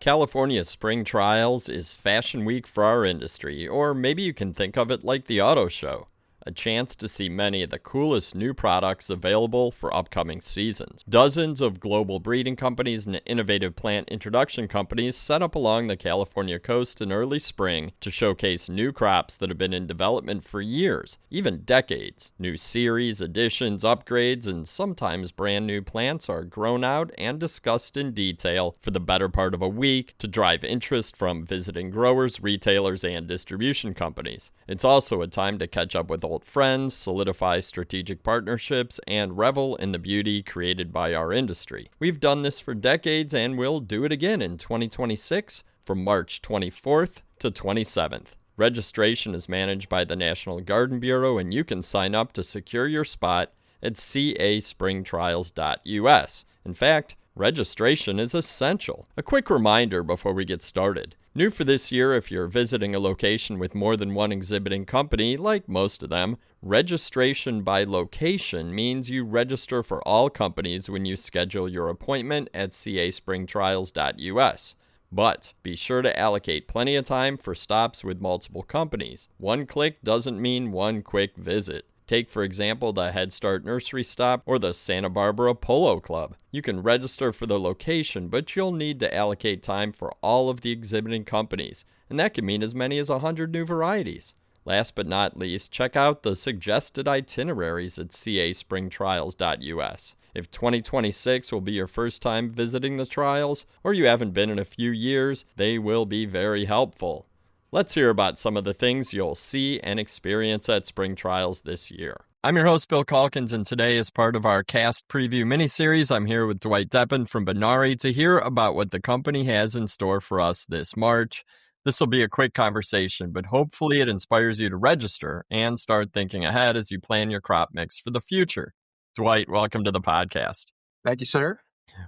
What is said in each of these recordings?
California Spring Trials is Fashion Week for our industry, or maybe you can think of it like the auto show, a chance to see many of the coolest new products available for upcoming seasons. Dozens of global breeding companies and innovative plant introduction companies set up along the California coast in early spring to showcase new crops that have been in development for years, even decades. New series, additions, upgrades, and sometimes brand new plants are grown out and discussed in detail for the better part of a week to drive interest from visiting growers, retailers, and distribution companies. It's also a time to catch up with old friends, solidify strategic partnerships, and revel in the beauty created by our industry. We've done this for decades and we'll do it again in 2026 from March 24th to 27th. Registration is managed by the National Garden Bureau, and you can sign up to secure your spot at caspringtrials.us. In fact, registration is essential. A quick reminder before we get started. New for this year, if you're visiting a location with more than one exhibiting company, like most of them, registration by location means you register for all companies when you schedule your appointment at caspringtrials.us. But be sure to allocate plenty of time for stops with multiple companies. One click doesn't mean one quick visit. Take, for example, the Head Start Nursery Stop or the Santa Barbara Polo Club. You can register for the location, but you'll need to allocate time for all of the exhibiting companies, and that can mean as many as 100 new varieties. Last but not least, check out the suggested itineraries at caspringtrials.us. If 2026 will be your first time visiting the trials, or you haven't been in a few years, they will be very helpful. Let's hear about some of the things you'll see and experience at Spring Trials this year. I'm your host, Bill Calkins, and today, as part of our cast preview miniseries, I'm here with Dwight Deppen from Benary to hear about what the company has in store for us this March. This will be a quick conversation, but hopefully it inspires you to register and start thinking ahead as you plan your crop mix for the future. Dwight, welcome to the podcast. Thank you, sir.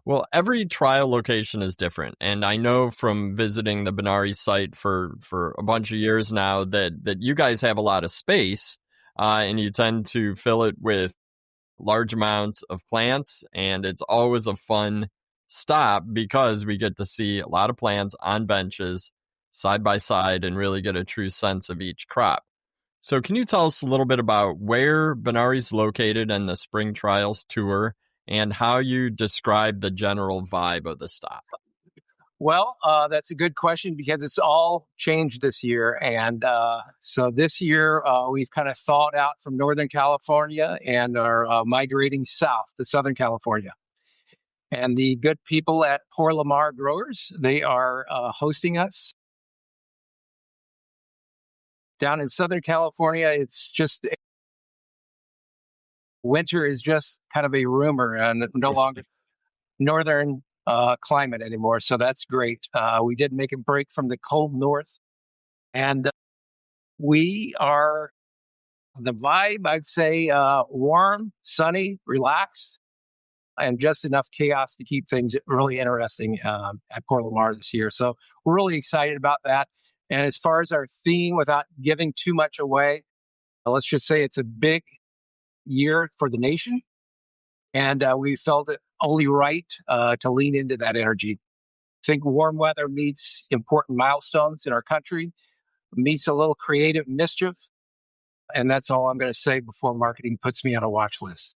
Well, every trial location is different, and I know from visiting the Benary site for a bunch of years now that you guys have a lot of space, and you tend to fill it with large amounts of plants, and it's always a fun stop because we get to see a lot of plants on benches side by side and really get a true sense of each crop. So can you tell us a little bit about where Benary's located in the Spring Trials tour and how you describe the general vibe of the stop? Well, that's a good question because it's all changed this year. And so this year, we've kind of thawed out from Northern California and are migrating south to Southern California. And the good people at Pour Lamar Growers, they are hosting us. Down in Southern California, it's just winter is just kind of a rumor and no longer northern climate anymore. So that's great. We did make a break from the cold north, and we are the vibe, I'd say, warm, sunny, relaxed, and just enough chaos to keep things really interesting at Port Lamar this year. So we're really excited about that. And as far as our theme, without giving too much away, let's just say it's a big year for the nation. And we felt it only right to lean into that energy. I think warm weather meets important milestones in our country, meets a little creative mischief. And that's all I'm going to say before marketing puts me on a watch list.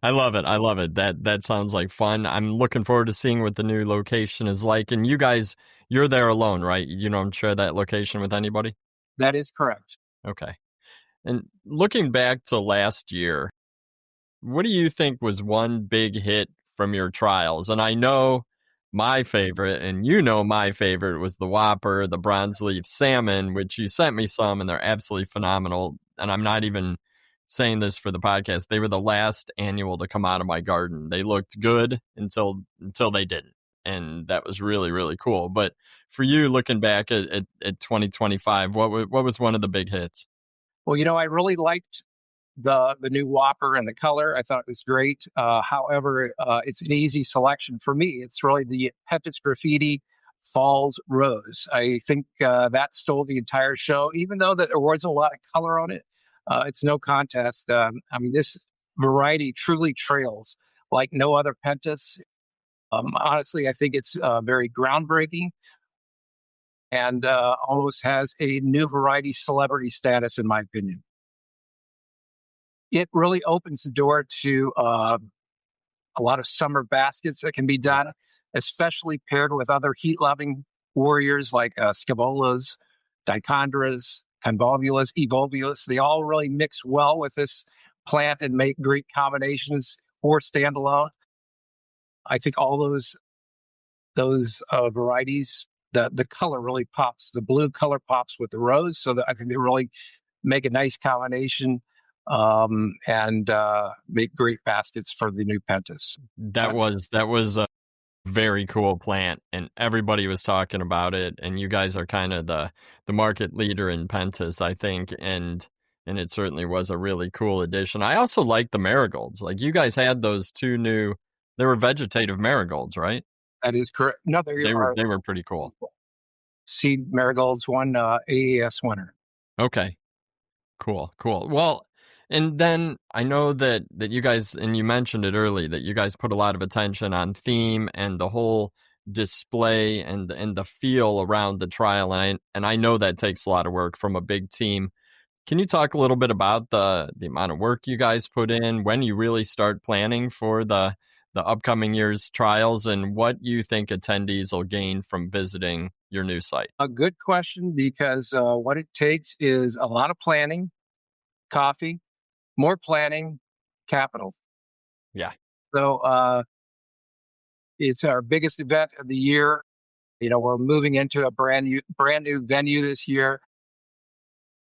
I love it. I love it. That sounds like fun. I'm looking forward to seeing what the new location is like. And you guys, you're there alone, right? You don't share that location with anybody? That is correct. Okay. And looking back to last year, what do you think was one big hit from your trials? And I know my favorite, and you know my favorite, was the Whopper, the bronze leaf salmon, which you sent me some, and they're absolutely phenomenal. And I'm not even saying this for the podcast. They were the last annual to come out of my garden. They looked good until they didn't. And that was really, really cool. But for you, looking back at 2025, what was one of the big hits? Well, I really liked the new Whopper and the color. I thought it was great. However, it's an easy selection for me. It's really the Pentis Graffiti Falls Rose. I think that stole the entire show, even though that there wasn't a lot of color on it. It's no contest. This variety truly trails like no other Pentis. Honestly, I think it's very groundbreaking and almost has a new variety celebrity status, in my opinion. It really opens the door to a lot of summer baskets that can be done, especially paired with other heat loving warriors like scabolas, dichondras, convolvulus, evolvulus. They all really mix well with this plant and make great combinations or standalone. I think all those varieties, the color really pops. The blue color pops with the rose, so that I think they really make a nice combination and make great baskets for the new pentas. That was a very cool plant, and everybody was talking about it. And you guys are kind of the market leader in pentas, I think, and it certainly was a really cool addition. I also like the marigolds. Like you guys had those two new, they were vegetative marigolds, right? That is correct. No, there you are. They were pretty cool. Seed marigolds won AAS winner. Okay. Cool. Well, and then I know that you guys, and you mentioned it early, that you guys put a lot of attention on theme and the whole display and the feel around the trial, and I know that takes a lot of work from a big team. Can you talk a little bit about the amount of work you guys put in, when you really start planning for the upcoming year's trials, and what you think attendees will gain from visiting your new site? A good question because what it takes is a lot of planning, coffee, more planning, capital. Yeah, So it's our biggest event of the year. You know, we're moving into a brand new venue this year.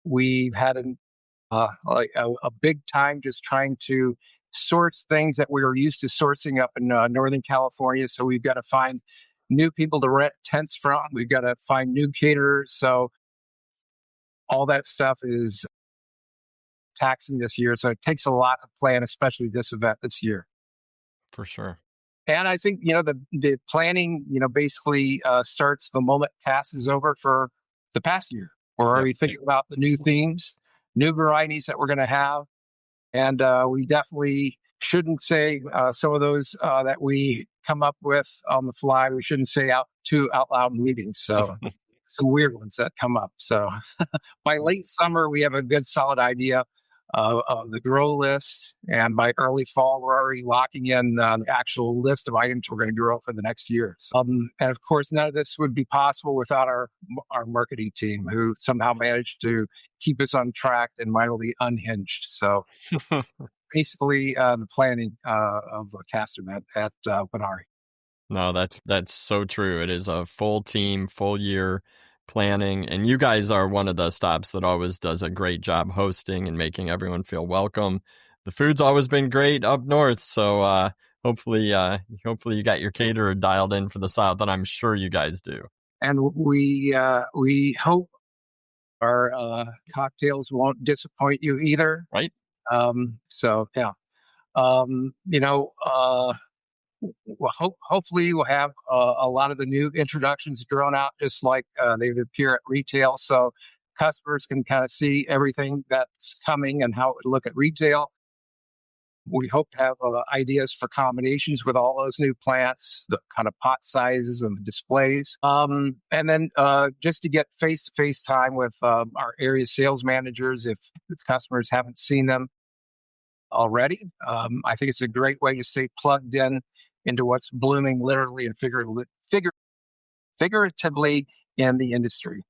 We've had like a big time just trying to source things that we were used to sourcing up in Northern California. So we've got to find new people to rent tents from. We've got to find new caterers. So all that stuff is taxing this year. So it takes a lot of plan, especially this event this year. for sure. And I think, you know, the planning, you know, basically starts the moment cast is over for the past year. We're Yep. already thinking about the new themes, new varieties that we're going to have. And we definitely shouldn't say some of those that we come up with on the fly. We shouldn't say out loud in meetings. So some weird ones that come up. So by late summer, we have a good solid idea of the grow list. And by early fall, we're already locking in the actual list of items we're going to grow for the next year. And of course, none of this would be possible without our marketing team, who somehow managed to keep us on track and mildly unhinged. So basically, the planning of a cast event at Benary. No, that's so true. It is a full team, full year planning, and you guys are one of the stops that always does a great job hosting and making everyone feel welcome. The food's always been great up north, so hopefully you got your caterer dialed in for the south, and I'm sure you guys do. And we hope our cocktails won't disappoint you either. Right? So yeah, you know, hopefully we'll have a lot of the new introductions drawn out just like they would appear at retail, so customers can kind of see everything that's coming and how it would look at retail. We hope to have ideas for combinations with all those new plants, the kind of pot sizes and the displays. And then just to get face-to-face time with our area sales managers if customers haven't seen them already. I think it's a great way to stay plugged in into what's blooming literally and figuratively in the industry.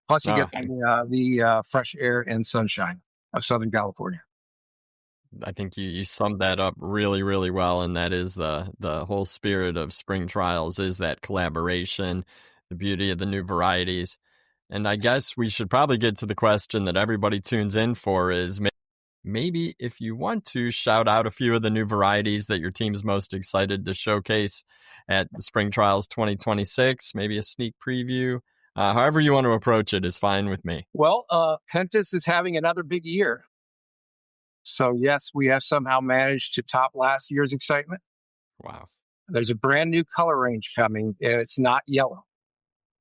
Plus, you get the fresh air and sunshine of Southern California. I think you summed that up really, really well, and that is the whole spirit of spring trials is that collaboration, the beauty of the new varieties. And I guess we should probably get to the question that everybody tunes in for is maybe if you want to shout out a few of the new varieties that your team's most excited to showcase at the Spring Trials 2026, maybe a sneak preview. However you want to approach it is fine with me. Well, Pentas is having another big year. So, yes, we have somehow managed to top last year's excitement. Wow. There's a brand new color range coming, and it's not yellow.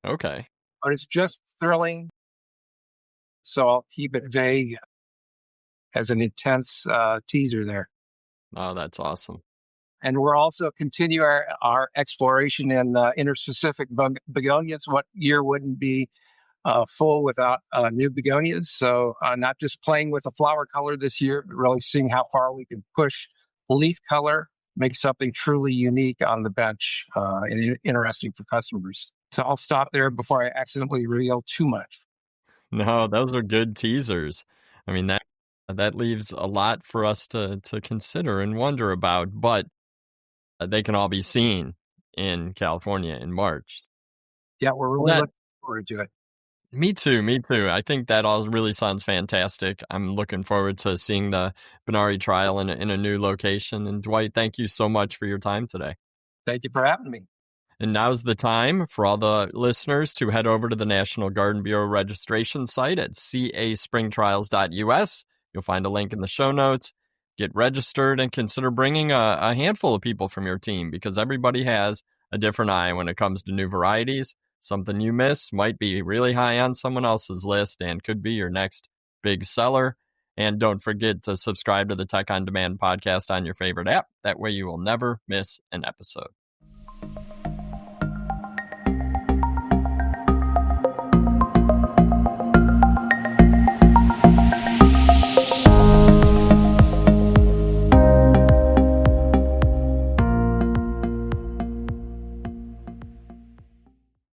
Okay. But it's just thrilling. So I'll keep it vague as an intense teaser there. Oh, that's awesome. And we're also continue our exploration in interspecific begonias. What year wouldn't be full without new begonias? So not just playing with a flower color this year, but really seeing how far we can push leaf color, make something truly unique on the bench and interesting for customers. So I'll stop there before I accidentally reveal too much. No, those are good teasers. I mean, that leaves a lot for us to consider and wonder about, but they can all be seen in California in March. Yeah, we're really looking forward to it. Me too. Me too. I think that all really sounds fantastic. I'm looking forward to seeing the Benary trial in a new location. And Dwight, thank you so much for your time today. Thank you for having me. And now's the time for all the listeners to head over to the National Garden Bureau registration site at caspringtrials.us. You'll find a link in the show notes. Get registered and consider bringing a handful of people from your team, because everybody has a different eye when it comes to new varieties. Something you miss might be really high on someone else's list and could be your next big seller. And don't forget to subscribe to the Tech on Demand podcast on your favorite app. That way you will never miss an episode.